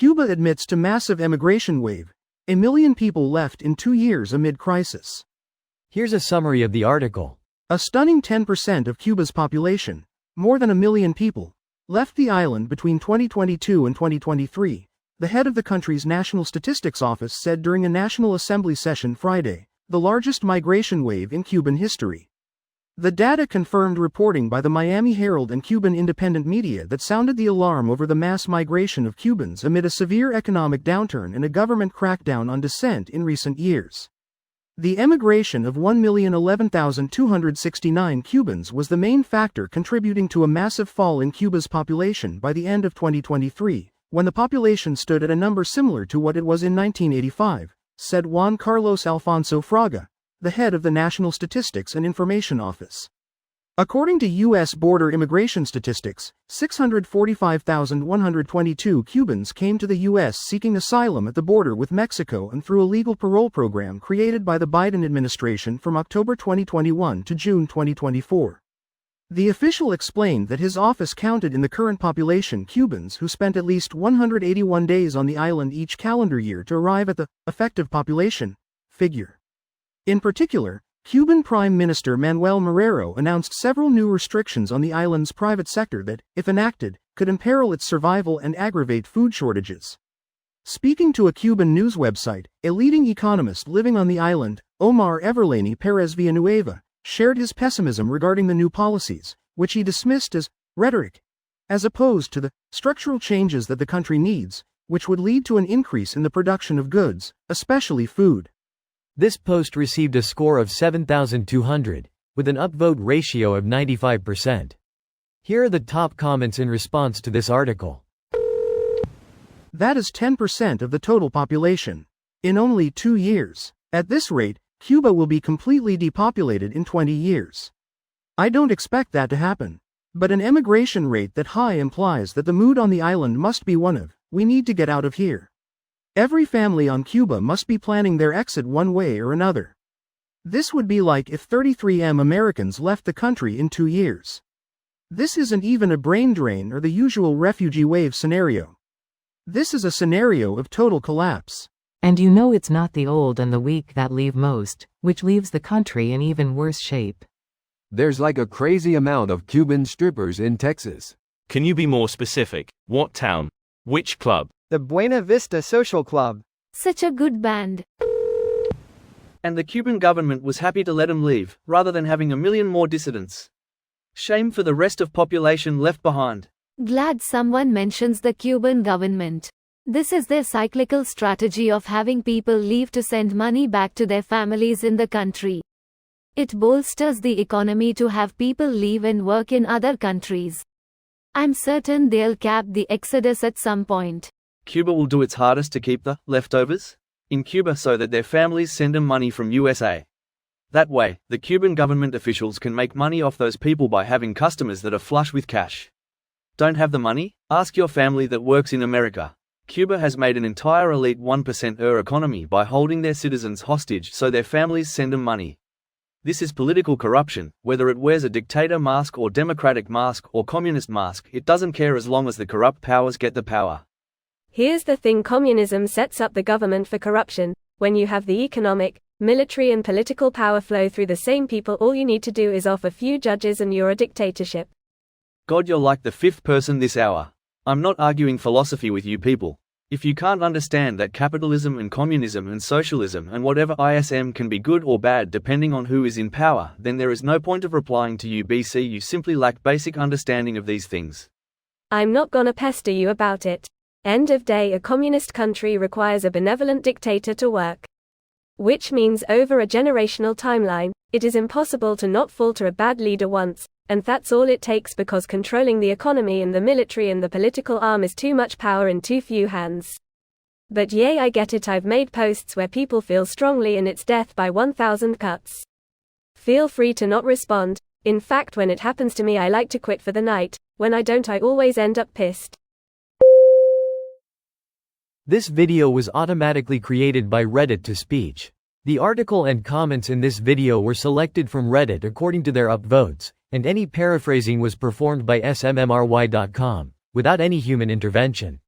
Cuba admits to massive emigration wave. A million people left in 2 years amid crisis. Here's a summary of the article. A stunning 10% of Cuba's population, more than a million people, left the island between 2022 and 2023, the head of the country's National Statistics Office said during a National Assembly session Friday, the largest migration wave in Cuban history. The data confirmed reporting by the Miami Herald and Cuban independent media that sounded the alarm over the mass migration of Cubans amid a severe economic downturn and a government crackdown on dissent in recent years. The emigration of 1,011,269 Cubans was the main factor contributing to a massive fall in Cuba's population by the end of 2023, when the population stood at a number similar to what it was in 1985, said Juan Carlos Alfonso Fraga, the head of the National Statistics and Information Office. According to U.S. border immigration statistics, 645,122 Cubans came to the U.S. seeking asylum at the border with Mexico and through a legal parole program created by the Biden administration from October 2021 to June 2024. The official explained that his office counted in the current population Cubans who spent at least 181 days on the island each calendar year to arrive at the effective population figure. In particular, Cuban Prime Minister Manuel Marrero announced several new restrictions on the island's private sector that, if enacted, could imperil its survival and aggravate food shortages. Speaking to a Cuban news website, a leading economist living on the island, Omar Everlani Perez Villanueva, shared his pessimism regarding the new policies, which he dismissed as rhetoric, as opposed to the structural changes that the country needs, which would lead to an increase in the production of goods, especially food. This post received a score of 7,200, with an upvote ratio of 95%. Here are the top comments in response to this article. That is 10% of the total population. In only 2 years. At this rate, Cuba will be completely depopulated in 20 years. I don't expect that to happen. But an emigration rate that high implies that the mood on the island must be one of, we need to get out of here. Every family on Cuba must be planning their exit one way or another. This would be like if 33M Americans left the country in 2 years. This isn't even a brain drain or the usual refugee wave scenario. This is a scenario of total collapse. And you know it's not the old and the weak that leave most, which leaves the country in even worse shape. There's like a crazy amount of Cuban strippers in Texas. Can you be more specific? What town? Which club? The Buena Vista Social Club. Such a good band. And the Cuban government was happy to let them leave, rather than having a million more dissidents. Shame for the rest of population left behind. Glad someone mentions the Cuban government. This is their cyclical strategy of having people leave to send money back to their families in the country. It bolsters the economy to have people leave and work in other countries. I'm certain they'll cap the exodus at some point. Cuba will do its hardest to keep the leftovers in Cuba so that their families send them money from USA. That way, the Cuban government officials can make money off those people by having customers that are flush with cash. Don't have the money? Ask your family that works in America. Cuba has made an entire elite 1%er economy by holding their citizens hostage so their families send them money. This is political corruption, whether it wears a dictator mask or democratic mask or communist mask, it doesn't care as long as the corrupt powers get the power. Here's the thing: communism sets up the government for corruption. When you have the economic, military and political power flow through the same people, all you need to do is off a few judges and you're a dictatorship. God, you're like the fifth person this hour. I'm not arguing philosophy with you people. If you can't understand that capitalism and communism and socialism and whatever ISM can be good or bad depending on who is in power, then there is no point of replying to you BC. You simply lack basic understanding of these things. I'm not gonna pester you about it. End of day, a communist country requires a benevolent dictator to work. Which means over a generational timeline, it is impossible to not fall to a bad leader once, and that's all it takes because controlling the economy and the military and the political arm is too much power in too few hands. But yay, I get it. I've made posts where people feel strongly and it's death by 1,000 cuts. Feel free to not respond. In fact, when it happens to me, I like to quit for the night. When I don't, I always end up pissed. This video was automatically created by Reddit to Speech. The article and comments in this video were selected from Reddit according to their upvotes, and any paraphrasing was performed by smmry.com, without any human intervention.